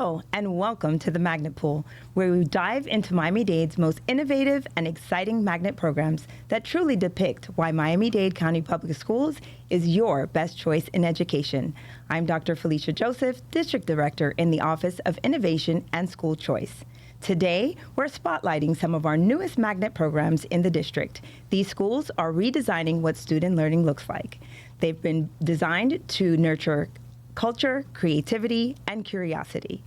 Hello, and welcome to the Magnet Pool, where we dive into Miami-Dade's most innovative and exciting magnet programs that truly depict why Miami-Dade County Public Schools is your best choice in education. I'm Dr. Felicia Joseph, District Director in the Office of Innovation and School Choice. Today, we're spotlighting some of our newest magnet programs in the district. These schools are redesigning what student learning looks like. They've been designed to nurture culture, creativity, and curiosity.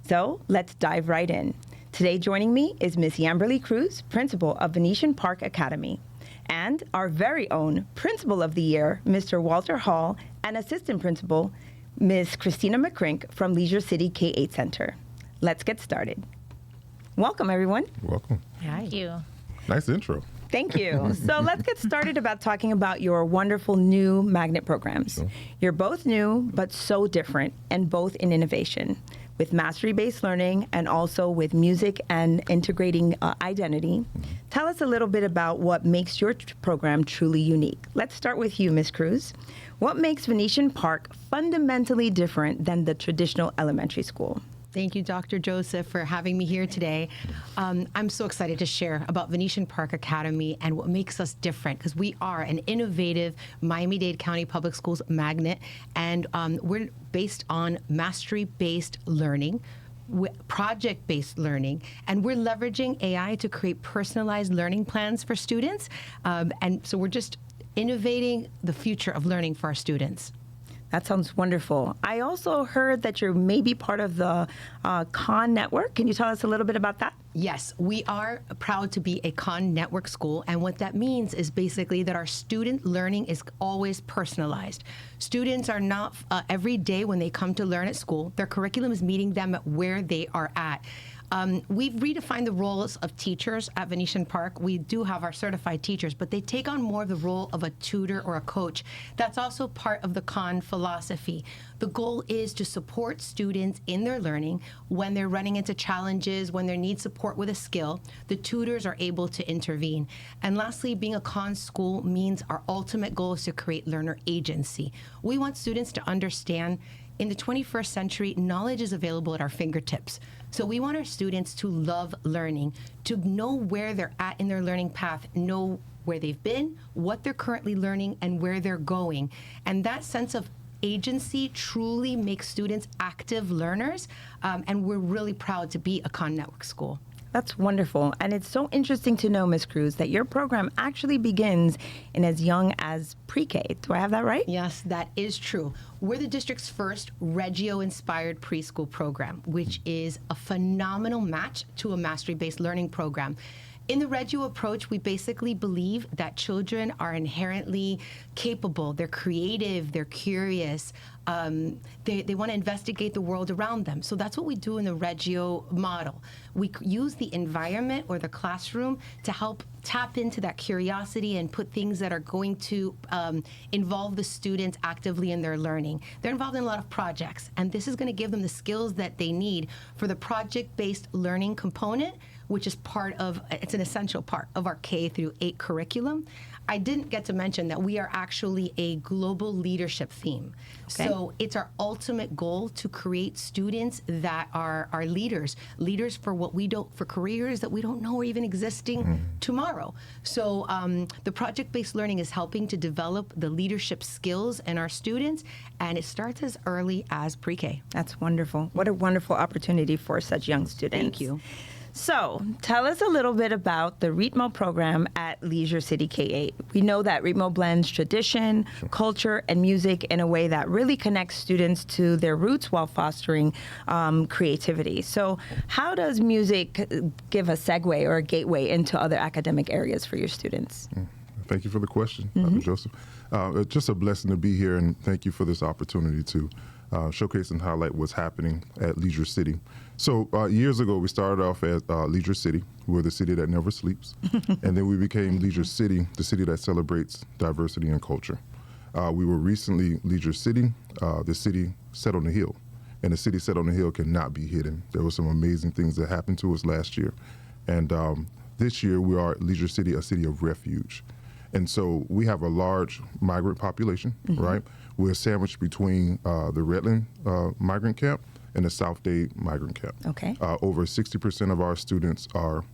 So let's dive right in. Today joining me is Ms. Yamberli Cruz, Principal of Venetian Park Academy, and our very own Principal of the Year, Mr. Walter Hall, and Assistant Principal, Ms. Christina Mccrink from Leisure City K-8 Center. Let's get started. Welcome, everyone. Welcome. Hi. Thank you. Nice intro. Thank you. So let's get started about talking about your wonderful new magnet programs. Sure. You're both new, but so different, and both in innovation, with mastery-based learning and also with music and integrating identity. Tell us a little bit about what makes your program truly unique. Let's start with you, Ms. Cruz. What makes Venetian Park fundamentally different than the traditional elementary school? Thank you, Dr. Joseph, for having me here today. I'm so excited to share about Venetian Park Academy and what makes us different, because we are an innovative Miami-Dade County Public Schools magnet, and we're based on mastery-based learning, project-based learning, and we're leveraging AI to create personalized learning plans for students. And so we're just innovating the future of learning for our students. That sounds wonderful. I also heard that you're maybe part of the CON network. Can you tell us a little bit about that? Yes, we are proud to be a CON network school, and what that means is basically that our student learning is always personalized. Students are not, every day when they come to learn at school, their curriculum is meeting them at where they are at. We've redefined the roles of teachers at Venetian Park. We do have our certified teachers, but they take on more of the role of a tutor or a coach. That's also part of the CON philosophy. The goal is to support students in their learning when they're running into challenges, when they need support with a skill. The tutors are able to intervene. And lastly, being a CON school means our ultimate goal is to create learner agency. We want students to understand in the 21st century, knowledge is available at our fingertips. So we want our students to love learning, to know where they're at in their learning path, know where they've been, what they're currently learning, and where they're going. And that sense of agency truly makes students active learners, and we're really proud to be a CON network school. That's wonderful. And it's so interesting to know, Ms. Cruz, that your program actually begins in as young as pre-K. Do I have that right? Yes, that is true. We're the district's first Reggio-inspired preschool program, which is a phenomenal match to a mastery-based learning program. In the Reggio approach, we basically believe that children are inherently capable, they're creative, they're curious, they want to investigate the world around them. So that's what we do in the Reggio model. We use the environment or the classroom to help tap into that curiosity and put things that are going to involve the students actively in their learning. They're involved in a lot of projects, and this is going to give them the skills that they need for the project-based learning component, which is it's an essential part of our K-8 curriculum. I didn't get to mention that we are actually a global leadership theme. Okay. So it's our ultimate goal to create students that are leaders for for careers that we don't know are even existing tomorrow. So the project-based learning is helping to develop the leadership skills in our students, and it starts as early as pre-K. That's wonderful. What a wonderful opportunity for such young students. Thank you. So tell us a little bit about the RITMO program at Leisure City K-8. We know that RITMO blends tradition, culture, and music in a way that really connects students to their roots while fostering creativity. So how does music give a segue or a gateway into other academic areas for your students? Thank you for the question, Dr. Joseph. It's just a blessing to be here, and thank you for this opportunity to showcase and highlight what's happening at Leisure City. So years ago, we started off at Leisure City. We're the city that never sleeps. And then we became Leisure City, the city that celebrates diversity and culture. We were recently Leisure City, the city set on the hill. And the city set on the hill cannot be hidden. There were some amazing things that happened to us last year. And this year, we are Leisure City, a city of refuge. And so we have a large migrant population, right? We're sandwiched between the Redland migrant camp and the South Dade migrant camp. Okay. Over 60% of our students are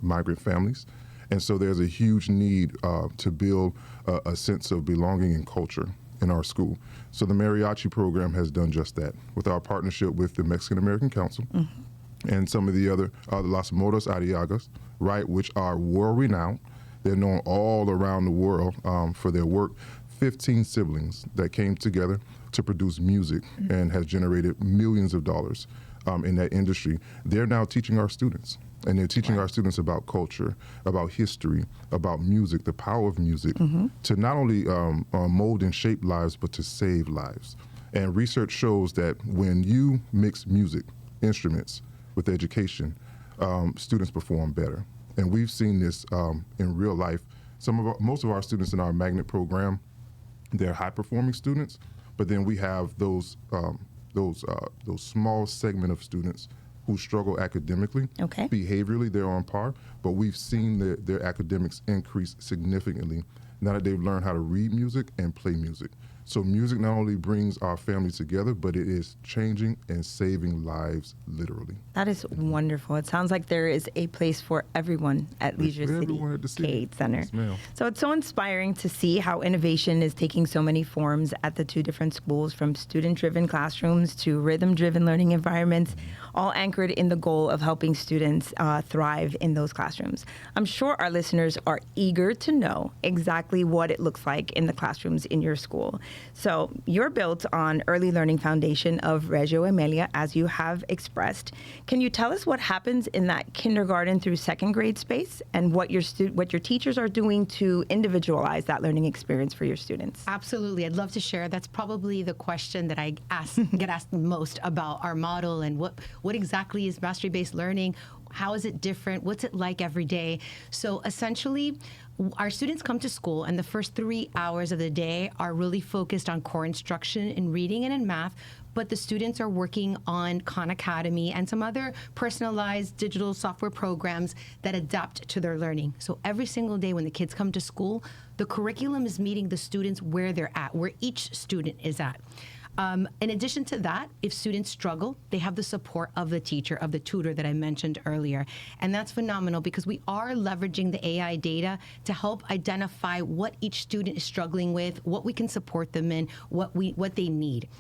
migrant families. And so there's a huge need to build a sense of belonging and culture in our school. So the mariachi program has done just that with our partnership with the Mexican American Council and some of the other Las Modas Arriagas, right, which are world-renowned. They're known all around the world for their work. 15 siblings that came together to produce music and has generated millions of dollars in that industry. They're now teaching our students. And they're teaching our students about culture, about history, about music, the power of music, to not only mold and shape lives, but to save lives. And research shows that when you mix music, instruments, with education, students perform better. And we've seen this in real life. Most of our students in our magnet program, they're high-performing students, but then we have those small segment of students who struggle academically. Okay. Behaviorally, they're on par, but we've seen their academics increase significantly now that they've learned how to read music and play music. So music not only brings our family together, but it is changing and saving lives literally. That is wonderful. It sounds like there is a place for everyone at Leisure City K-8 Center. Yes, ma'am. So it's so inspiring to see how innovation is taking so many forms at the two different schools, from student-driven classrooms to rhythm-driven learning environments, all anchored in the goal of helping students thrive in those classrooms. I'm sure our listeners are eager to know exactly what it looks like in the classrooms in your school. So you're built on early learning foundation of Reggio Emilia, as you have expressed. Can you tell us what happens in that kindergarten through second grade space, and what your teachers are doing to individualize that learning experience for your students? Absolutely. I'd love to share. That's probably the question that I get asked the most about our model, and what exactly is mastery-based learning? How is it different? What's it like every day? So essentially, our students come to school, and the first 3 hours of the day are really focused on core instruction in reading and in math, but the students are working on Khan Academy and some other personalized digital software programs that adapt to their learning. So every single day when the kids come to school, the curriculum is meeting the students where they're at, where each student is at. In addition to that, if students struggle, they have the support of the teacher, of the tutor that I mentioned earlier. And that's phenomenal because we are leveraging the AI data to help identify what each student is struggling with, what we can support them in, what they need.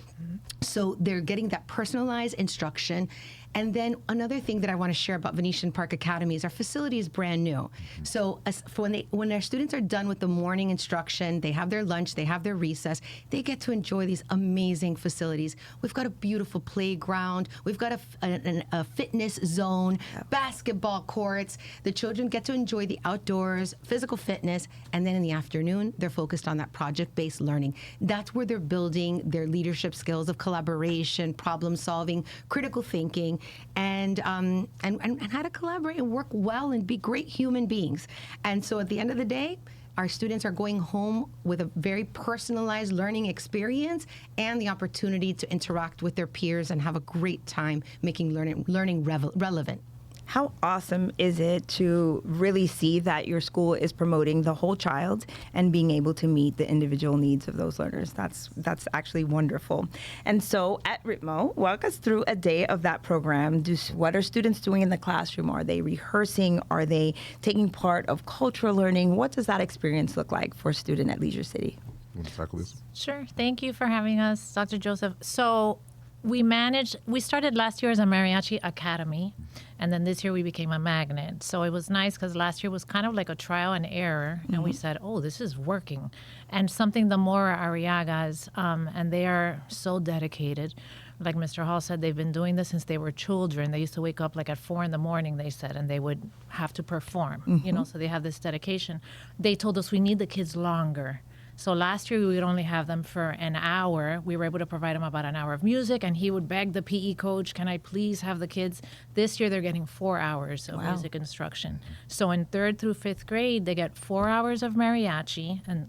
So they're getting that personalized instruction. And then another thing that I want to share about Venetian Park Academy is our facility is brand new. So when our students are done with the morning instruction, they have their lunch, they have their recess, they get to enjoy these amazing facilities. We've got a beautiful playground. We've got a fitness zone, basketball courts. The children get to enjoy the outdoors, physical fitness, and then in the afternoon, they're focused on that project-based learning. That's where they're building their leadership skills of collaboration, problem solving, critical thinking, and how to collaborate and work well and be great human beings. And so at the end of the day, our students are going home with a very personalized learning experience and the opportunity to interact with their peers and have a great time making learning relevant. How awesome is it to really see that your school is promoting the whole child and being able to meet the individual needs of those learners? That's actually wonderful. And so at Ritmo, walk us through a day of that program. What are students doing in the classroom? Are they rehearsing? Are they taking part of cultural learning? What does that experience look like for a student at Leisure City? You want to tackle this? Sure. Thank you for having us, Dr. Joseph. So we started last year as a Mariachi Academy, and then this year we became a magnet. So it was nice because last year was kind of like a trial and error, and we said, oh, this is working. And something the more Arriagas, and they are so dedicated. Like Mr. Hall said, they've been doing this since they were children. They used to wake up like at 4 a.m, they said, and they would have to perform, so they have this dedication. They told us we need the kids longer. So last year we would only have them for an hour. We were able to provide them about an hour of music, and he would beg the PE coach, can I please have the kids? This year they're getting 4 hours of music instruction. So in 3rd through 5th grade, they get 4 hours of mariachi, and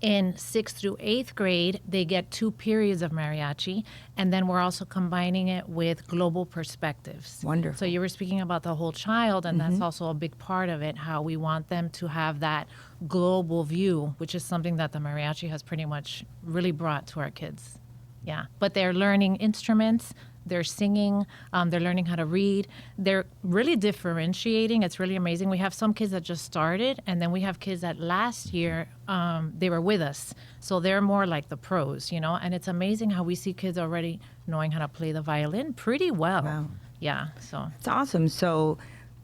in 6th through 8th grade, they get 2 periods of mariachi, and then we're also combining it with global perspectives. Wonderful. So you were speaking about the whole child, and that's also a big part of it, how we want them to have that global view, which is something that the mariachi has pretty much really brought to our kids. Yeah, but they're learning instruments, they're singing, they're learning how to read. They're really differentiating. It's really amazing. We have some kids that just started, and then we have kids that last year they were with us. So they're more like the pros, you know, and it's amazing how we see kids already knowing how to play the violin pretty well. Wow. Yeah, so. It's awesome. So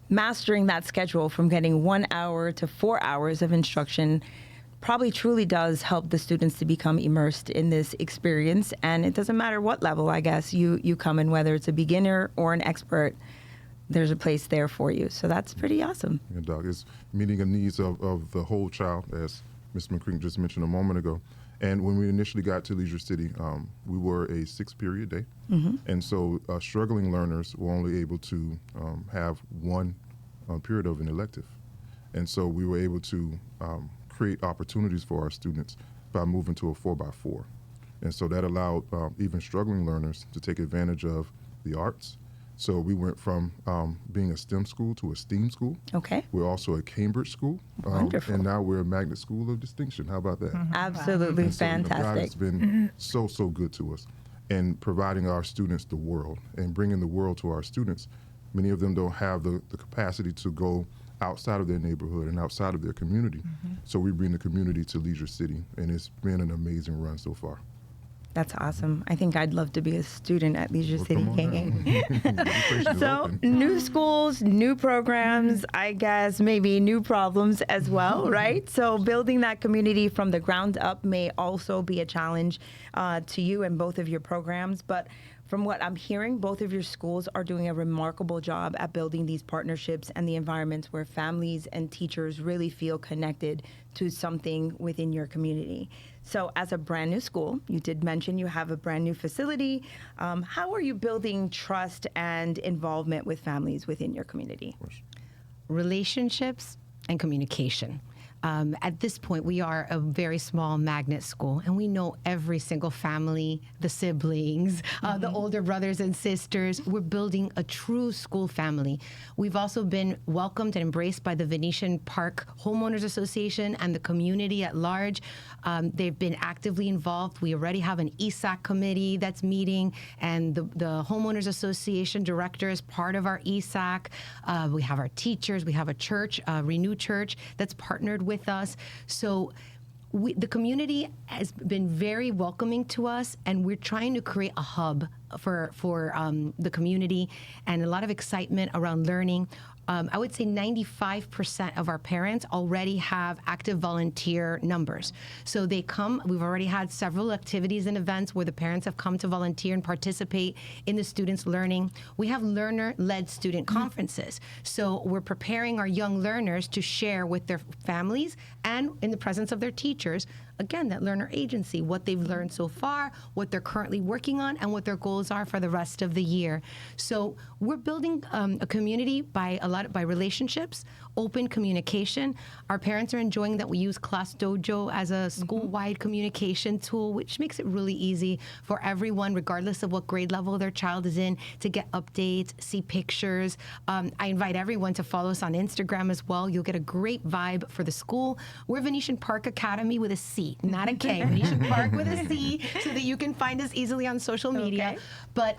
mastering that schedule from getting 1 hour to 4 hours of instruction probably truly does help the students to become immersed in this experience. And it doesn't matter what level, I guess, you come in, whether it's a beginner or an expert, there's a place there for you. So that's pretty awesome. Yeah, Doc, it's meeting the needs of the whole child, as Ms. Mccrink just mentioned a moment ago. And when we initially got to Leisure City, we were a 6-period day. And so struggling learners were only able to have one period of an elective. And so we were able to create opportunities for our students by moving to a 4x4. And so that allowed even struggling learners to take advantage of the arts. So we went from being a STEM school to a STEAM school. Okay. We're also a Cambridge school. Wonderful. And now we're a magnet school of distinction. How about that? Absolutely And so, God fantastic. has been so good to us and providing our students the world and bringing the world to our students. Many of them don't have the capacity to go outside of their neighborhood and outside of their community. So we bring the community to Leisure City, and it's been an amazing run so far. That's awesome. I think I'd love to be a student at Leisure Well, City come on KK. now. Registration is So open. new schools, new programs, I guess maybe new problems as well, right? So building that community from the ground up may also be a challenge to you and both of your programs. But from what I'm hearing, both of your schools are doing a remarkable job at building these partnerships and the environments where families and teachers really feel connected to something within your community. So as a brand new school, you did mention you have a brand new facility. How are you building trust and involvement with families within your community? Relationships and communication. At this point, we are a very small magnet school, and we know every single family, the siblings, the older brothers and sisters. We're building a true school family. We've also been welcomed and embraced by the Venetian Park Homeowners Association and the community at large. They've been actively involved. We already have an ESAC committee that's meeting, and the Homeowners Association director is part of our ESAC. We have our teachers. We have a church, Renew Church, that's partnered with us. So the community has been very welcoming to us, and we're trying to create a hub for the community and a lot of excitement around learning. I would say 95% of our parents already have active volunteer numbers. So they come, we've already had several activities and events where the parents have come to volunteer and participate in the students' learning. We have learner-led student conferences. So we're preparing our young learners to share with their families and in the presence of their teachers, again, that learner agency, what they've learned so far, what they're currently working on, and what their goals are for the rest of the year. So we're building a community by relationships, open communication. Our parents are enjoying that we use Class Dojo as a school-wide communication tool, which makes it really easy for everyone, regardless of what grade level their child is in, to get updates, see pictures. I invite everyone to follow us on Instagram as well. You'll get a great vibe for the school. We're Venetian Park Academy with a C, not a K. Venetian Park with a C, so that you can find us easily on social media. Okay. But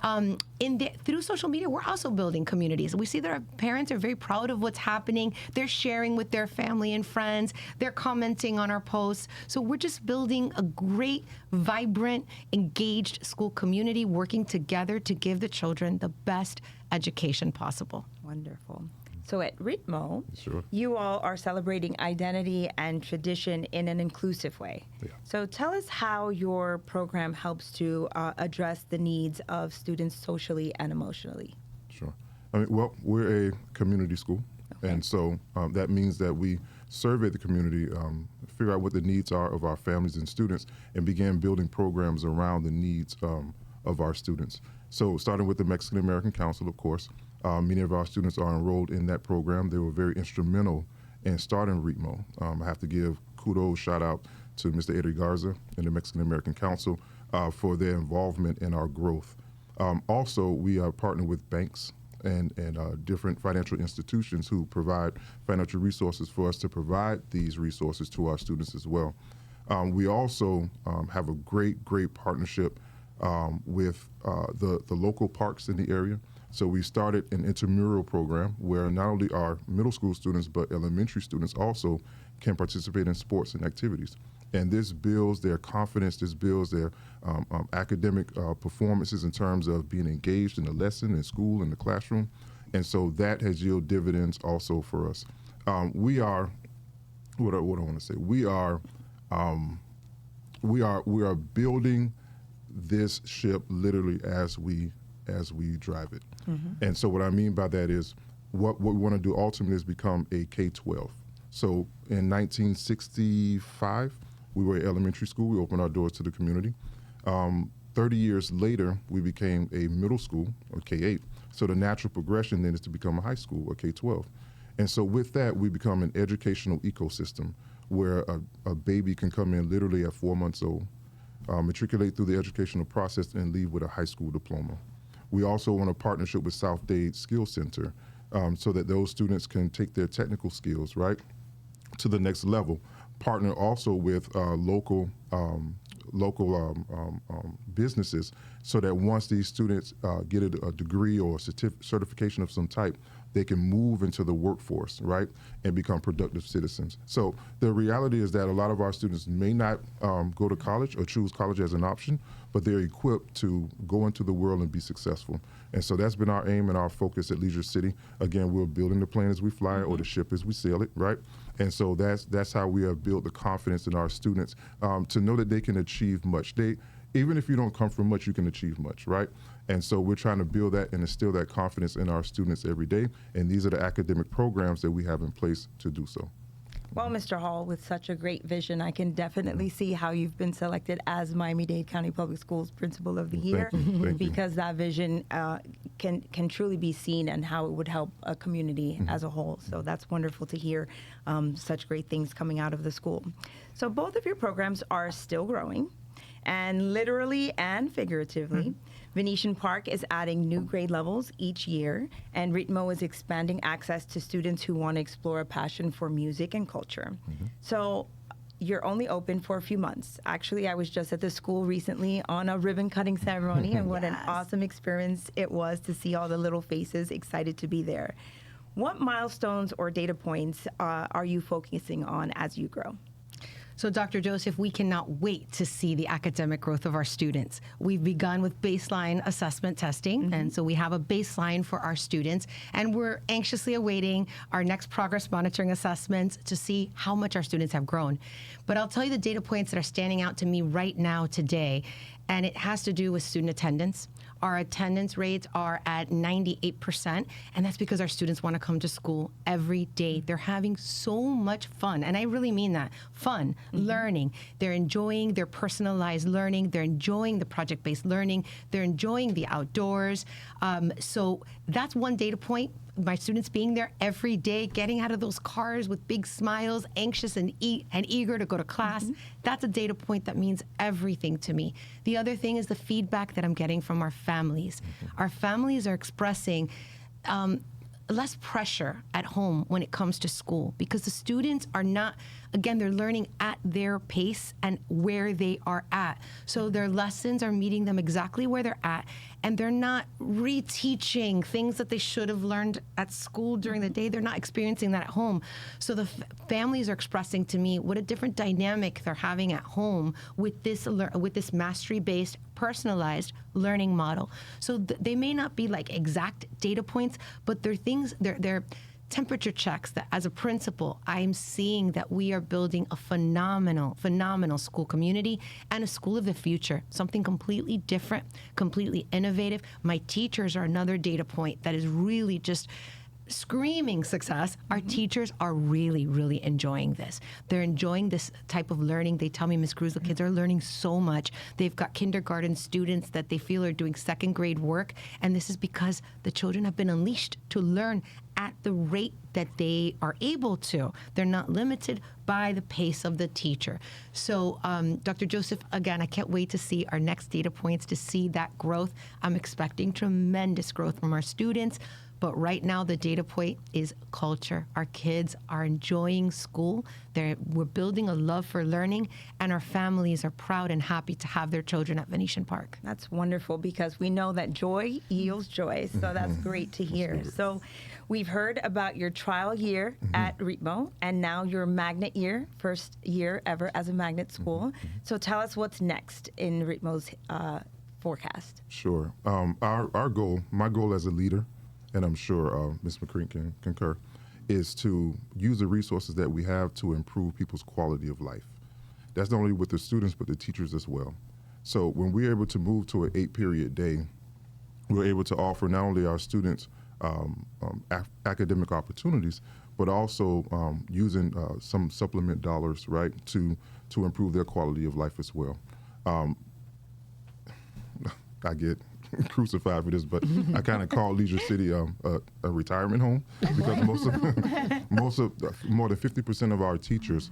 through social media, we're also building communities. We see that our parents are very proud of what's happening. They're sharing with their family and friends. They're commenting on our posts. So we're just building a great, vibrant, engaged school community, working together to give the children the best education possible. Wonderful. So at Ritmo, Sure. you all are celebrating identity and tradition in an inclusive way. Yeah. So tell us how your program helps to address the needs of students socially and emotionally. Sure. I mean, well, we're a community school, and so that means that we survey the community, figure out what the needs are of our families and students, and begin building programs around the needs of our students. So starting with the Mexican American Council, of course, many of our students are enrolled in that program. They were very instrumental in starting RETMO. I have to give kudos, shout out to Mr. Eddie Garza and the Mexican American Council for their involvement in our growth. Also, we are partnered with banks and different financial institutions who provide financial resources for us to provide these resources to our students as well. We also have a great partnership with the local parks in the area. So we started an intramural program where not only our middle school students, but elementary students also can participate in sports and activities. And this builds their confidence, this builds their academic performances in terms of being engaged in the lesson, in school, in the classroom. And so that has yielded dividends also for us. We are, what I want to say, we are building this ship literally as we drive it. And so what I mean by that is what we want to do ultimately is become a K-12. So in 1965, we were an elementary school. We opened our doors to the community. 30 years later, we became a middle school, or K-8. So the natural progression then is to become a high school, or K-12. And so with that, we become an educational ecosystem where a baby can come in literally at 4 months old, matriculate through the educational process, and leave with a high school diploma. We also want a partnership with South Dade Skills Center so that those students can take their technical skills, right, to the next level. Partner also with local businesses so that once these students get a degree or a certification of some type, they can move into the workforce, right, and become productive citizens. So the reality is that a lot of our students may not go to college or choose college as an option, but they're equipped to go into the world and be successful. And so that's been our aim and our focus at Leisure City. Again, we're building the plane as we fly or the ship as we sail it, right? And so that's how we have built the confidence in our students to know that they can achieve much. Even if you don't come from much, you can achieve much, right? And so we're trying to build that and instill that confidence in our students every day. And these are the academic programs that we have in place to do so. Well, Mr. Hall, with such a great vision, I can definitely see how you've been selected as Miami-Dade County Public Schools Principal of the Year, because that vision can truly be seen and how it would help a community as a whole. So that's wonderful to hear such great things coming out of the school. So both of your programs are still growing, and literally and figuratively. Venetian Park is adding new grade levels each year, and Ritmo is expanding access to students who want to explore a passion for music and culture. So you're only open for a few months. Actually, I was just at the school recently on a ribbon cutting ceremony, and what an awesome experience it was to see all the little faces excited to be there. What milestones or data points are you focusing on as you grow? So, Dr. Joseph, we cannot wait to see the academic growth of our students. We've begun with baseline assessment testing, and so we have a baseline for our students, and we're anxiously awaiting our next progress monitoring assessments to see how much our students have grown. But I'll tell you the data points that are standing out to me right now today, and it has to do with student attendance. Our attendance rates are at 98%, and that's because our students want to come to school every day. They're having so much fun, and I really mean that, fun, learning. They're enjoying their personalized learning. They're enjoying the project-based learning. They're enjoying the outdoors. So that's one data point. My students being there every day, getting out of those cars with big smiles, anxious and eager to go to class. That's a data point that means everything to me. The other thing is the feedback that I'm getting from our families. Our families are expressing less pressure at home when it comes to school, because the students are not, again, they're learning at their pace and where they are at. So their lessons are meeting them exactly where they're at, and they're not reteaching things that they should have learned at school during the day. They're not experiencing that at home. So the families are expressing to me what a different dynamic they're having at home with this mastery-based, personalized learning model. So they may not be like exact data points, but they're things, they're temperature checks that as a principal, I'm seeing that we are building a phenomenal school community and a school of the future, something completely different, completely innovative. My teachers are another data point that is really just screaming success. Our teachers are really, really enjoying this. They're enjoying this type of learning. They tell me, Ms. Cruz, the kids are learning so much. They've got kindergarten students that they feel are doing second grade work, and this is because the children have been unleashed to learn at the rate that they are able to. They're not limited by the pace of the teacher. So, Dr. Joseph, again, I can't wait to see our next data points, to see that growth. I'm expecting tremendous growth from our students, But right now, the data point is culture. Our kids are enjoying school. We're building a love for learning, and our families are proud and happy to have their children at Venetian Park. That's wonderful, because we know that joy yields joy. So that's great to hear. So we've heard about your trial year at RITMO, and now your magnet year, first year ever as a magnet school. So tell us what's next in RITMO's forecast. Sure. Our goal, my goal as a leader, and I'm sure Ms. Mccrink can concur, is to use the resources that we have to improve people's quality of life. That's not only with the students, but the teachers as well. So when we're able to move to an 8-period day, we're able to offer not only our students academic opportunities, but also using some supplement dollars, right, to improve their quality of life as well. I get crucified for this, but I kind of call Leisure City a retirement home, because more than 50% of our teachers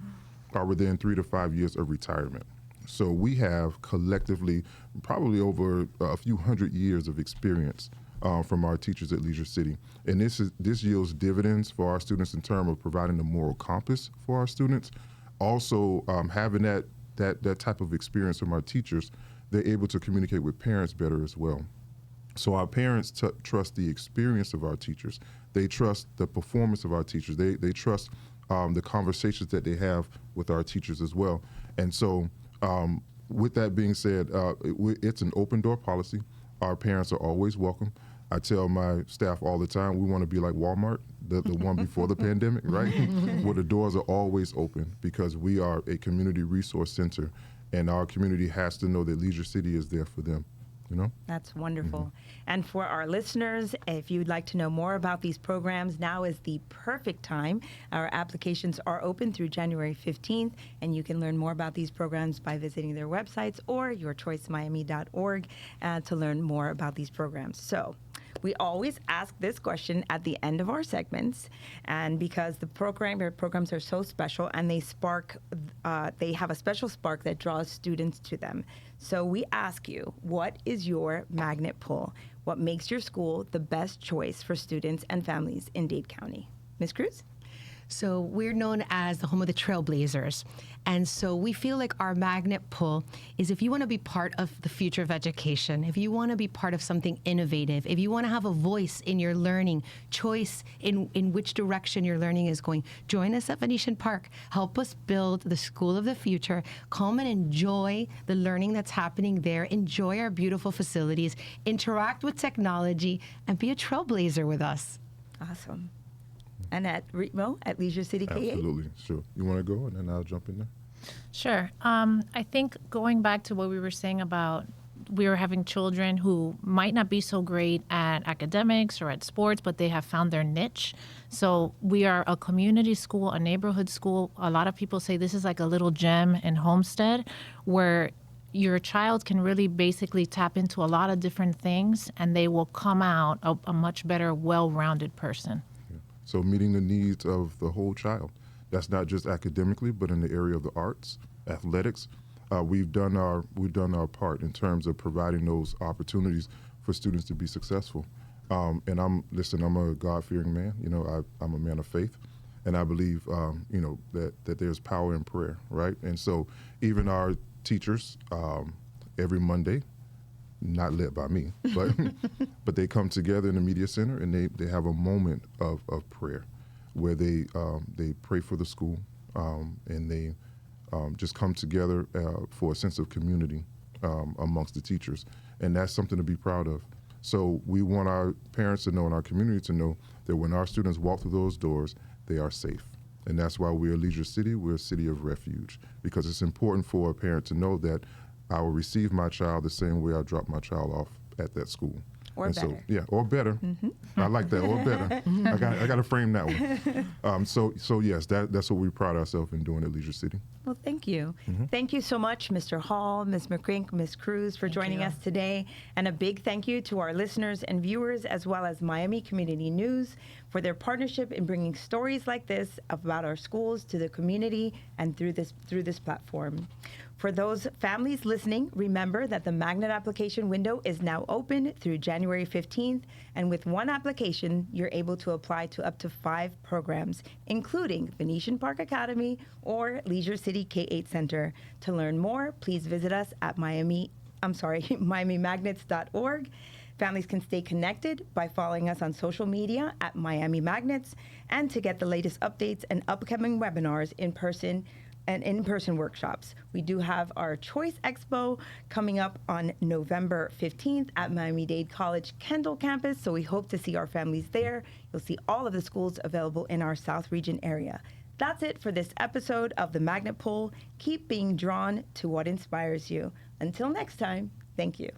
are within 3 to 5 years of retirement. So we have collectively probably over a few hundred years of experience from our teachers at Leisure City, and this yields dividends for our students in terms of providing a moral compass for our students. Also, having that type of experience from our teachers, they're able to communicate with parents better as well. So our parents trust the experience of our teachers. They trust the performance of our teachers. They trust the conversations that they have with our teachers as well. And so with that being said, it's an open door policy. Our parents are always welcome. I tell my staff all the time, we want to be like Walmart, the one before the pandemic, right? Where the doors are always open, because we are a community resource center, and our community has to know that Leisure City is there for them. You know? That's wonderful. And for our listeners, if you'd like to know more about these programs, now is the perfect time. Our applications are open through January 15th, and you can learn more about these programs by visiting their websites or yourchoicemiami.org to learn more about these programs. So we always ask this question at the end of our segments, and because the programs are so special, and they have a special spark that draws students to them. So we ask you, what is your magnet pull? What makes your school the best choice for students and families in Dade County? Ms. Cruz? So we're known as the home of the trailblazers. And so we feel like our magnet pull is, if you want to be part of the future of education, if you want to be part of something innovative, if you want to have a voice in your learning, choice in which direction your learning is going, join us at Venetian Park. Help us build the school of the future. Come and enjoy the learning that's happening there. Enjoy our beautiful facilities. Interact with technology and be a trailblazer with us. Awesome. And at RITMO, at Leisure City K8? Absolutely, sure. You want to go, and then I'll jump in there? Sure. I think going back to what we were saying about, we were having children who might not be so great at academics or at sports, but they have found their niche. So we are a community school, a neighborhood school. A lot of people say this is like a little gem in Homestead, where your child can really basically tap into a lot of different things, and they will come out a much better, well-rounded person. So meeting the needs of the whole child. That's not just academically, but in the area of the arts, athletics. We've done our part in terms of providing those opportunities for students to be successful. And I'm a God-fearing man. You know, I'm a man of faith, and I believe that there's power in prayer, right? And so even our teachers every Monday, not led by me, but they come together in the media center, and they have a moment of prayer where they pray for the school, and they just come together for a sense of community amongst the teachers, and that's something to be proud of. So we want our parents to know and our community to know that when our students walk through those doors, they are safe. And that's why we're Leisure City, we're a city of refuge, because it's important for a parent to know that I will receive my child the same way I drop my child off at that school. Or better. So, yeah, or better. I like that, or better. I got to frame that one. So yes, that's what we pride ourselves in doing at Leisure City. Well, thank you. Thank you so much, Mr. Hall, Ms. Mccrink, Ms. Cruz, for joining us today. And a big thank you to our listeners and viewers, as well as Miami Community News, for their partnership in bringing stories like this about our schools to the community and through this platform. For those families listening, remember that the magnet application window is now open through January 15th, and with one application, you're able to apply to up to 5 programs, including Venetian Park Academy or Leisure City K-8 Center. To learn more, please visit us at MiamiMagnets.org. Families can stay connected by following us on social media at Miami Magnets, and to get the latest updates and upcoming webinars and in-person workshops. We do have our Choice Expo coming up on November 15th at Miami-Dade College Kendall campus, so we hope to see our families there. You'll see all of the schools available in our South Region area. That's it for this episode of the Magnet Pull. Keep being drawn to what inspires you. Until next time, thank you.